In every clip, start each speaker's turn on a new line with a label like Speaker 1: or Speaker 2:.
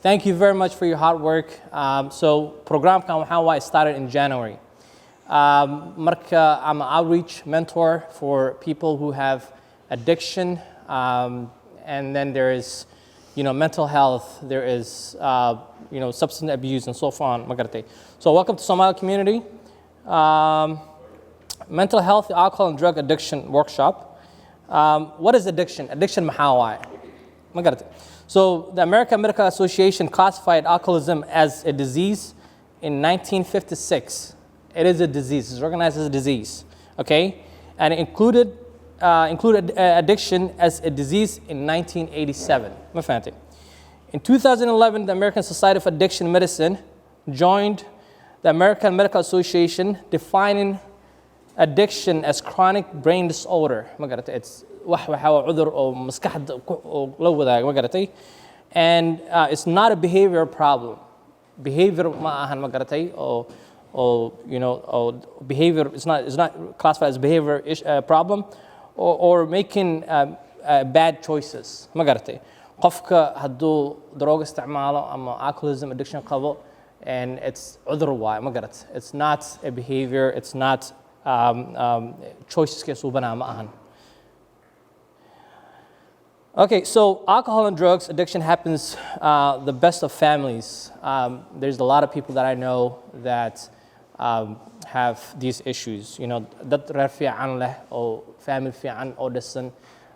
Speaker 1: Thank you very much for your hard work. So program kan waxaa waaye started in January. Marka I'm an outreach mentor for people who have addiction, and then there is, mental health. There is, substance abuse and so on. So welcome to Somali community. Mental health, alcohol and drug addiction workshop. What is addiction? Addiction maxaa waaye? So the American Medical Association classified alcoholism as a disease in 1956. It is a disease. It's recognized as a disease. Okay, and it included addiction as a disease in 1987. In 2011, the American Society of Addiction Medicine joined the American Medical Association, defining addiction as chronic brain disorder. It's عذر أو مسكحة أو لو ذا and it's not a behavior problem. Behavior ما أهان or behavior is not classified as behavior problem or making bad choices. قفك هدو دروغ استعماله أما alcoholism addiction قبل and it's عذر واي it's not a behavior, it's not choices كسوبنا ما أهان. Okay, so alcohol and drugs addiction happens the best of families. There's a lot of people that I know that have these issues. Dad reer fiican leh oo family fiican oo dhisan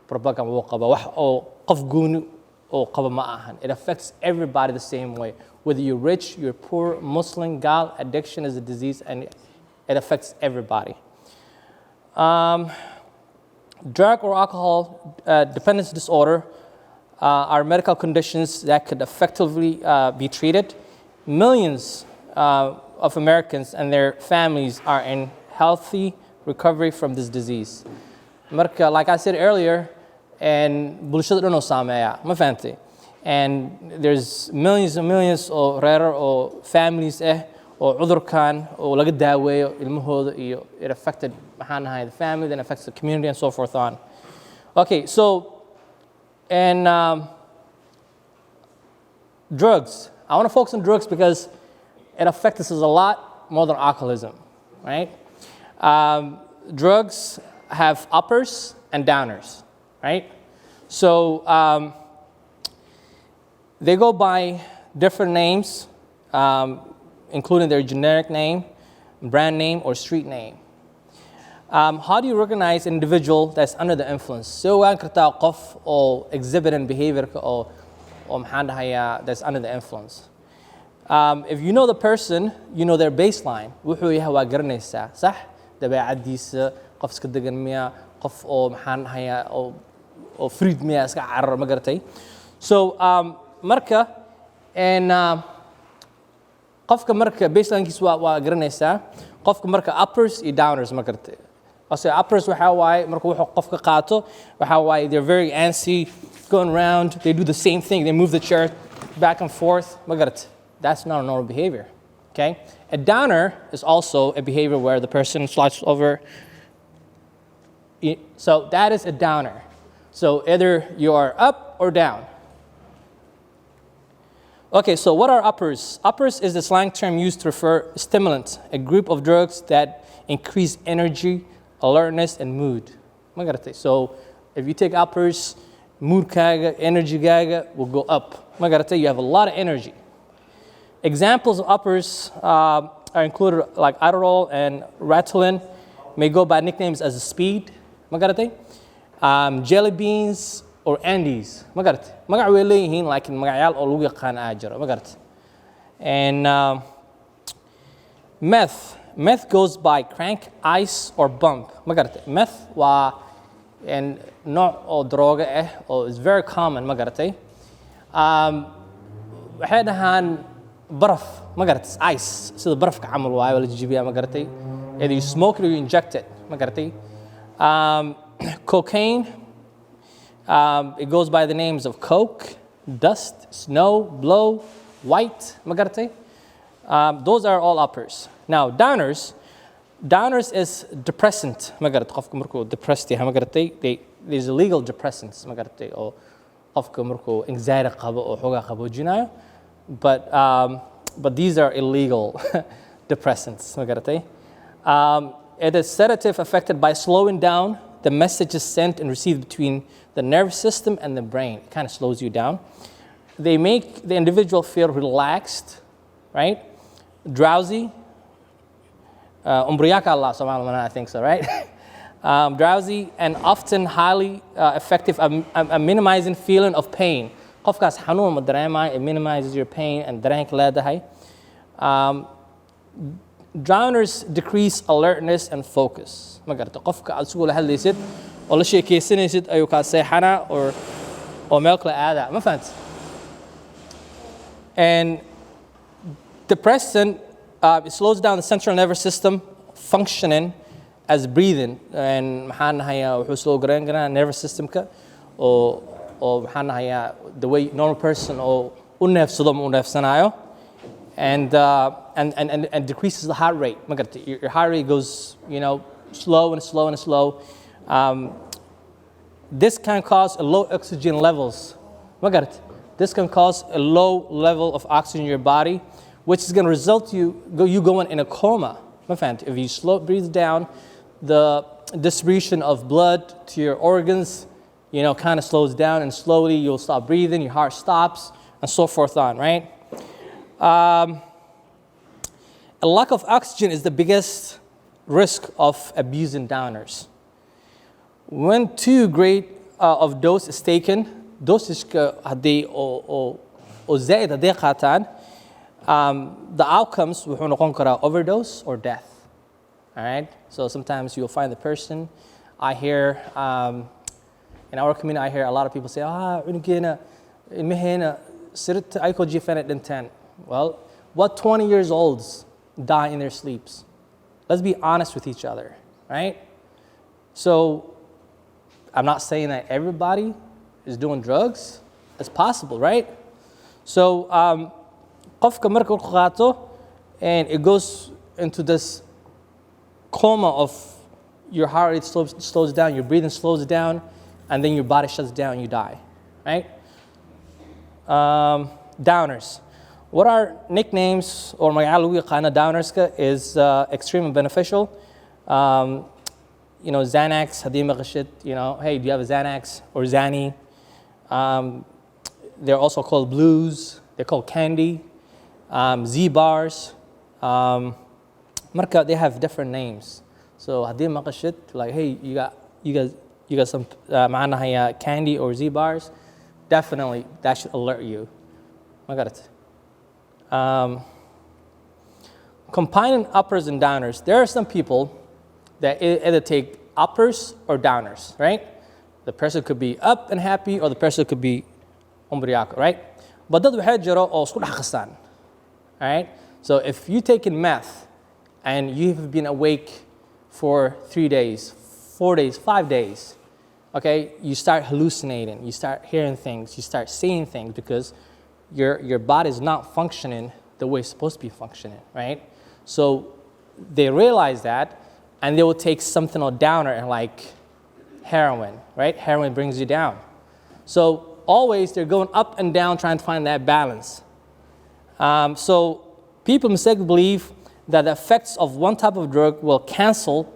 Speaker 1: problem wuu qaba wax oo qof gooni oo qaba ma ahan. It affects everybody the same way. Whether you're rich, you're poor, Muslim, gal, addiction is a disease and it affects everybody. Drug or alcohol dependence disorder are medical conditions that could effectively be treated. Millions of Americans and their families are in healthy recovery from this disease. Marka, like I said earlier, and bulshadayna Samayo, and there's millions and millions of rare or families or CUDRKAN or laga daaweeyo ilmahooda iyo it affected the family, then affects the community and so forth on. Okay, so and drugs. I want to focus on drugs because it affects us a lot more than alcoholism, right? Drugs have uppers and downers, right? So they go by different names, including their generic name, brand name, or street name. How do you recognize an individual that's under the influence? So waan kartaa qof oo exhibiting behavior oo maxaan dhahayaa that's under the influence. If you know the person, you know their baseline. Wuxuu yahay waa garanaysaa, sax? Dabeecadiisa, qof iska degan miya, qof oo maxaan dhahayaa oo freed miya iska carar ma garatay. So marka and qofka marka baselinekiisa waa garanaysaa. Qofka marka uppers iyo downers ma garatay. Also uppers waxa waaye marka wuxuu qofka qaato waxa waaye they're very antsy, going around, they do the same thing, they move the chair back and forth ma garatay. That's not a normal behavior. Okay? A downer is also a behavior where the person slouches over. So that is a downer. So either you are up or down. Okay, so what are uppers? Uppers is the slang term used to refer stimulant, a group of drugs that increase energy, alertness, and mood. So if you take uppers, mood kaga, energy gaga will go up. You have a lot of energy. Examples of uppers are included like Adderall and Ritalin, may go by nicknames as speed, jelly beans, or Andes. Magagat way leeyihiin laakiin magacyaal oo lagu yaqaan jiro magarat. And meth goes by crank, ice, or bump. Magarat meth waa and nooc oo drooga or is very common magaratay. Waxay dhahaan baraf magarat ice sida barafka camal waayo la jijibiya magaratay. Either you smoke it or you inject it magaratay. Cocaine. It goes by the names of coke, dust, snow, blow, white, magarte. Those are all uppers. Now, downers is depressant. Magarte, qofka markuu depressed yahay magarte, there's illegal depressants magarte oo qofka markuu anxiety qabo oo xogaa qaboojinayo. but these are illegal depressants. It is sedative affected by slowing down the messages sent and received between the nervous system and the brain. It kind of slows you down. They make the individual feel relaxed, right? Drowsy. I think so, right? Drowsy and often highly effective at minimizing feeling of pain. It minimizes your pain and drowners decrease alertness and focus. And depressant, it slows down the central nervous system functioning as breathing. And nervous system or the way normal person and decreases the heart rate. Your heart rate goes, slow and slow and slow. This can cause low oxygen levels. This can cause a low level of oxygen in your body, which is going to result you going in a coma. If you breathe down, the distribution of blood to your organs, kind of slows down, and slowly you'll stop breathing, your heart stops, and so forth on, right? A lack of oxygen is the biggest risk of abusing downers. When too great of dose is taken, the outcomes will overdose or death. All right. So sometimes you'll find the person. I hear in our community, I hear a lot of people say, well, what 20 years olds die in their sleeps? Let's be honest with each other, right? So I'm not saying that everybody is doing drugs. It's possible, right? So and it goes into this coma of your heart rate slows down, your breathing slows down, and then your body shuts down and you die, right? Downers. What our nicknames or downers is extremely beneficial. Xanax, hey, do you have a Xanax or Xanny? They're also called blues. They're called candy, Z-bars. They have different names. So like, hey, you got some candy or Z-bars, definitely that should alert you. I got it. Combining uppers and downers. There are some people that either take uppers or downers, right? The person could be up and happy, or the person could be umbriaco, right? But dad waxay jiro oo isku dhex qasaan. All right? So if you taking meth and you have been awake for 3 days, 4 days, 5 days, okay, you start hallucinating, you start hearing things, you start seeing things because your body is not functioning the way it's supposed to be functioning, right? So they realize that, and they will take something or downer and like heroin, right? Heroin brings you down. So always they're going up and down trying to find that balance. So people mistakenly believe that the effects of one type of drug will cancel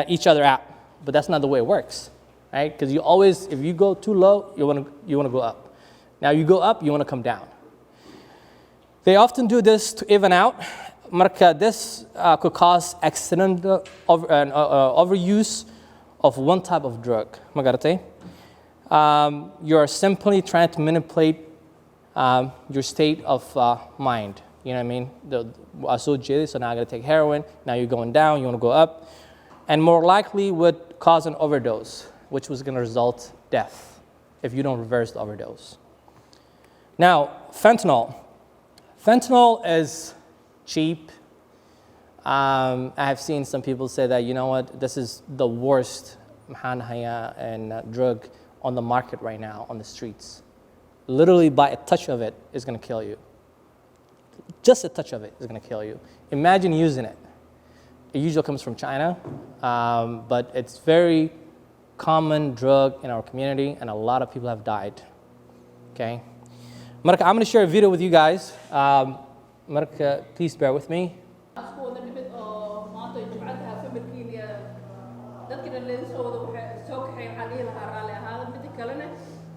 Speaker 1: each other out, but that's not the way it works, right? Because you always, if you go too low, you want to go up. Now you go up, you want to come down. They often do this to even out. This could cause accidental overuse of one type of drug. You are simply trying to manipulate your state of mind. You know what I mean? So now I'm going to take heroin. Now you're going down, you want to go up. And more likely would cause an overdose, which was going to result death if you don't reverse the overdose. Now, fentanyl. Fentanyl is cheap. I have seen some people say that, you know what, this is the worst drug on the market right now on the streets. Literally by a touch of it is going to kill you. Just a touch of it is going to kill you. Imagine using it. It usually comes from China, but it's very common drug in our community, and a lot of people have died. Okay. Marka, I'm going to share a video with you guys. Marka, please bear with me.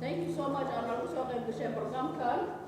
Speaker 2: Thank you so much. I'm going to show you the program.